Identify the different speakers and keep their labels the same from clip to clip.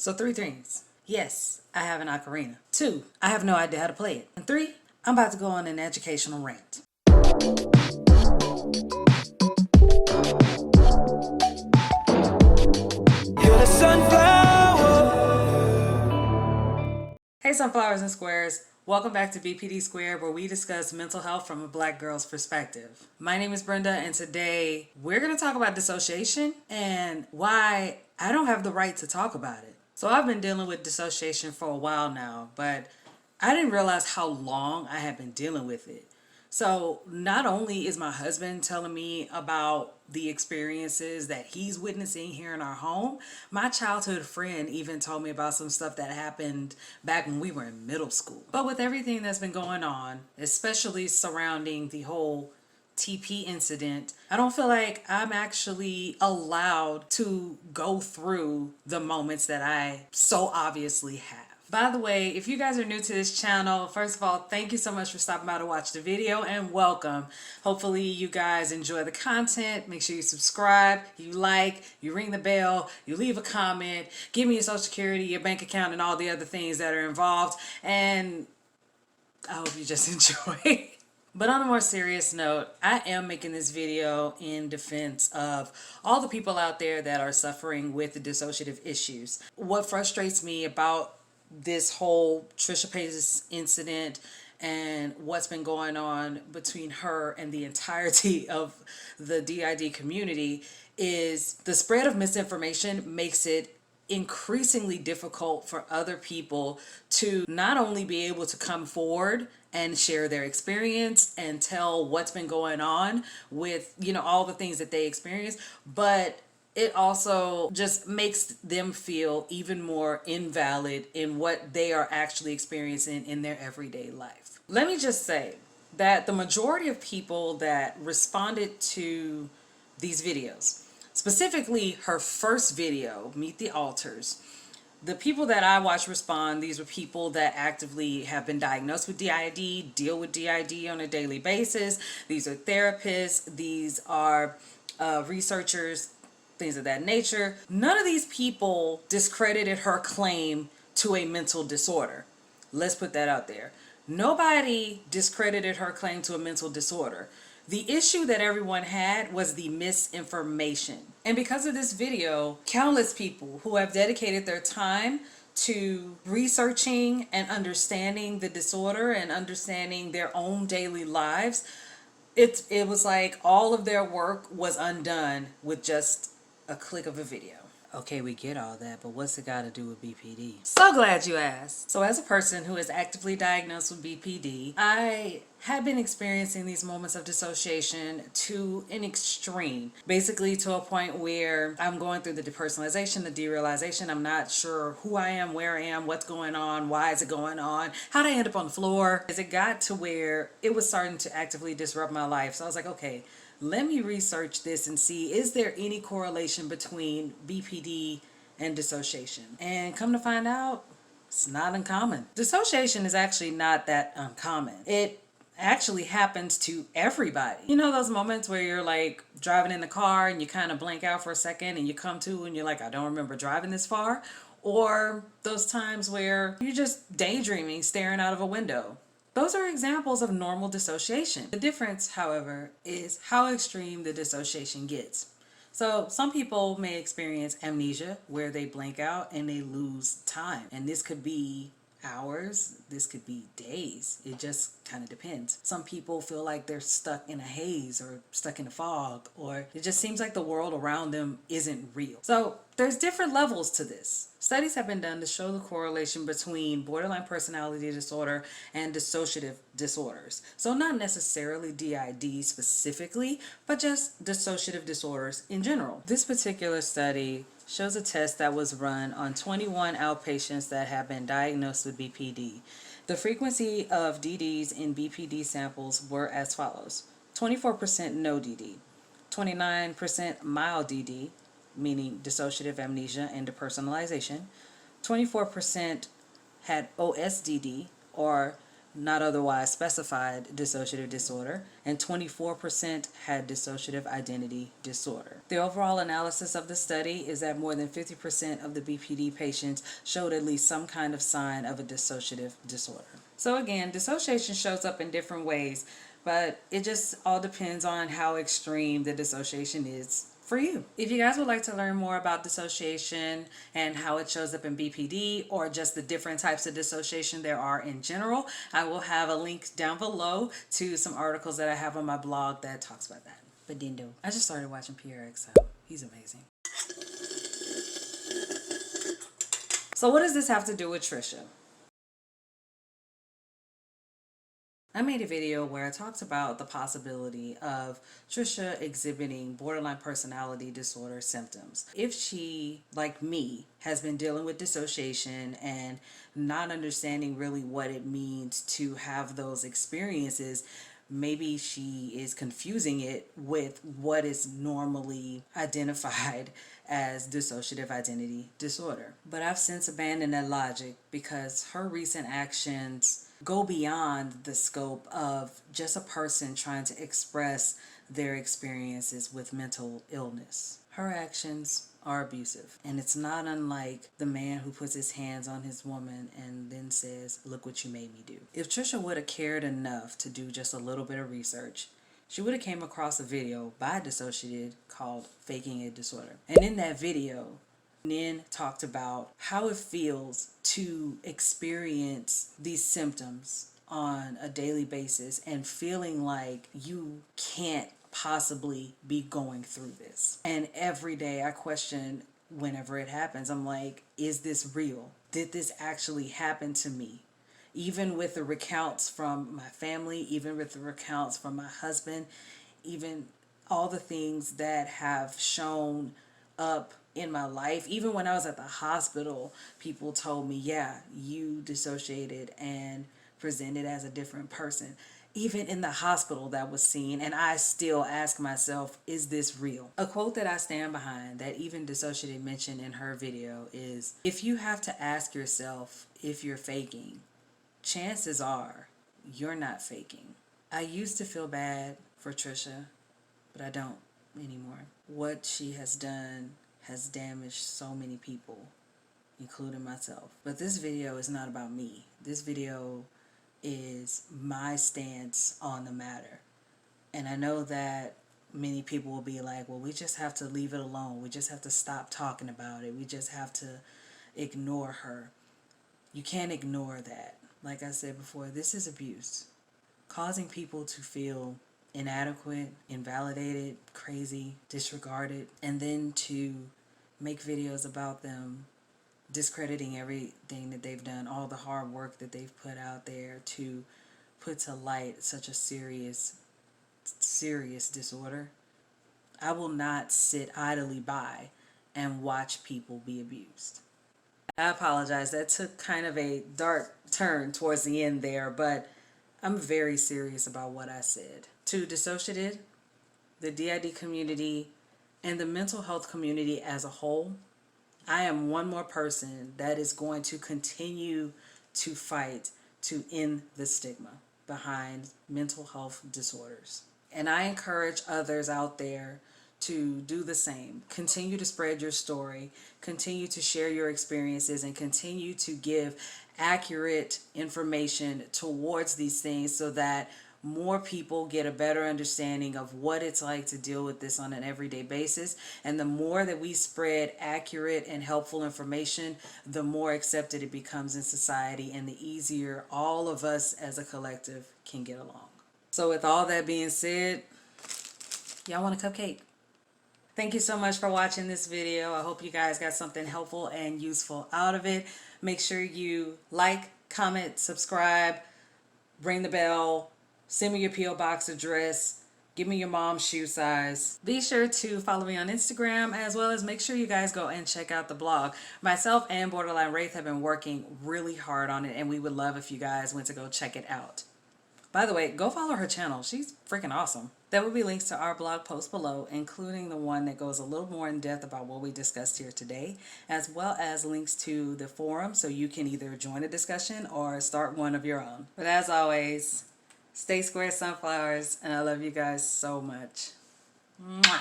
Speaker 1: So 3 things. Yes, I have an ocarina. 2, I have no idea how to play it. And 3, I'm about to go on an educational rant.
Speaker 2: You're the sunflower.
Speaker 1: Hey sunflowers and squares, welcome back to BPD Squared, where we discuss mental health from a black girl's perspective. My name is Brenda, and today we're going to talk about dissociation and why I don't have the right to talk about it. So I've been dealing with dissociation for a while now, but I didn't realize how long I had been dealing with it. So not only is my husband telling me about the experiences that he's witnessing here in our home, my childhood friend even told me about some stuff that happened back when we were in middle school. But with everything that's been going on, especially surrounding the whole TP incident, I don't feel like I'm actually allowed to go through the moments that I so obviously have. By the way, if you guys are new to this channel, first of all, thank you so much for stopping by to watch the video and welcome. Hopefully you guys enjoy the content. Make sure you subscribe, you like, you ring the bell, you leave a comment, give me your social security, your bank account, and all the other things that are involved. And I hope you just enjoy. But on a more serious note, I am making this video in defense of all the people out there that are suffering with the dissociative issues. What frustrates me about this whole Trisha Paytas incident and what's been going on between her and the entirety of the DID community is the spread of misinformation makes it increasingly difficult for other people to not only be able to come forward and share their experience and tell what's been going on with, all the things that they experience, but it also just makes them feel even more invalid in what they are actually experiencing in their everyday life. Let me just say that the majority of people that responded to these videos, specifically her first video, Meet the Alters, the people that I watched respond, these were people that actively have been diagnosed with DID, deal with DID on a daily basis. These are therapists, these are researchers, things of that nature. None of these people discredited her claim to a mental disorder. Let's put that out there. Nobody discredited her claim to a mental disorder. The issue that everyone had was the misinformation. And because of this video, countless people who have dedicated their time to researching and understanding the disorder and understanding their own daily lives, it was like all of their work was undone with just a click of a video. Okay, we get all that, but what's it got to do with BPD? So glad you asked. So as a person who is actively diagnosed with BPD, I have been experiencing these moments of dissociation to an extreme. Basically to a point where I'm going through the depersonalization, the derealization. I'm not sure who I am, where I am, what's going on, why is it going on, how did I end up on the floor? As it got to where it was starting to actively disrupt my life. So I was like, okay, let me research this and see, is there any correlation between BPD and dissociation? And come to find out, it's not uncommon. Dissociation is actually not that uncommon. It actually happens to everybody. You know those moments where you're like driving in the car and you kind of blank out for a second and you come to and you're like, I don't remember driving this far? Or those times where you're just daydreaming, staring out of a window. Those are examples of normal dissociation. The difference, however, is how extreme the dissociation gets. So some people may experience amnesia where they blank out and they lose time. And this could be hours, this could be days. It just kind of depends. Some people feel like they're stuck in a haze or stuck in a fog, or it just seems like the world around them isn't real. So there's different levels to this. Studies have been done to show the correlation between borderline personality disorder and dissociative disorders. So not necessarily DID specifically, but just dissociative disorders in general. This particular study shows a test that was run on 21 outpatients that have been diagnosed with BPD. The frequency of DDs in BPD samples were as follows: 24% no DD, 29% mild DD, meaning dissociative amnesia and depersonalization, 24% had OSDD or not otherwise specified dissociative disorder, and 24% had dissociative identity disorder. The overall analysis of the study is that more than 50% of the BPD patients showed at least some kind of sign of a dissociative disorder. So again, dissociation shows up in different ways, but it just all depends on how extreme the dissociation is for you. If you guys would like to learn more about dissociation and how it shows up in BPD, or just the different types of dissociation there are in general, I will have a link down below to some articles that I have on my blog that talks about that. But Dindo, I just started watching PRX, so he's amazing. So what does this have to do with Trisha? I made a video where I talked about the possibility of Trisha exhibiting borderline personality disorder symptoms. If she, like me, has been dealing with dissociation and not understanding really what it means to have those experiences, maybe she is confusing it with what is normally identified as dissociative identity disorder. But I've since abandoned that logic because her recent actions go beyond the scope of just a person trying to express their experiences with mental illness. Her actions are abusive, and it's not unlike the man who puts his hands on his woman and then says, "Look what you made me do." If Trisha would have cared enough to do just a little bit of research, she would have came across a video by Dissociated called Faking a Disorder. And in that video, Nin talked about how it feels to experience these symptoms on a daily basis and feeling like you can't possibly be going through this. And every day I question, whenever it happens, I'm like, is this real? Did this actually happen to me? Even with the recounts from my family, even with the recounts from my husband, even all the things that have shown up in my life, even when I was at the hospital, people told me, yeah, you dissociated and presented as a different person. Even in the hospital that was seen, and I still ask myself, is this real? A quote that I stand behind that even Dissociated mentioned in her video is, if you have to ask yourself if you're faking, chances are you're not faking. I used to feel bad for Trisha, but I don't anymore. What she has done has damaged so many people, including myself. But this video is not about me. This video is my stance on the matter. And I know that many people will be like, well, we just have to leave it alone. We just have to stop talking about it. We just have to ignore her. You can't ignore that. Like I said before, this is abuse. Causing people to feel inadequate, invalidated, crazy, disregarded, and then to make videos about them discrediting everything that they've done, all the hard work that they've put out there to put to light such a serious disorder. I will not sit idly by and watch people be abused. I apologize, that took kind of a dark turn towards the end there, but I'm very serious about what I said. To Dissociated, the DID community, and the mental health community as a whole, I am one more person that is going to continue to fight to end the stigma behind mental health disorders. And I encourage others out there to do the same. Continue to spread your story, continue to share your experiences, and continue to give accurate information towards these things so that more people get a better understanding of what it's like to deal with this on an everyday basis. And the more that we spread accurate and helpful information, the more accepted it becomes in society, and the easier all of us as a collective can get along. So with all that being said, y'all want a cupcake? Thank you so much for watching this video. I hope you guys got something helpful and useful out of it. Make sure you like, comment, subscribe, ring the bell, send me your P.O. Box address, give me your mom's shoe size. Be sure to follow me on Instagram, as well as make sure you guys go and check out the blog. Myself and Borderline Wraith have been working really hard on it, and we would love if you guys went to go check it out. By the way, go follow her channel. She's freaking awesome. There will be links to our blog post below, including the one that goes a little more in depth about what we discussed here today, as well as links to the forum so you can either join a discussion or start one of your own. But as always, stay square sunflowers, and I love you guys so much. Mwah.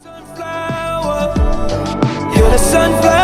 Speaker 2: Sunflower, you're the sunflower.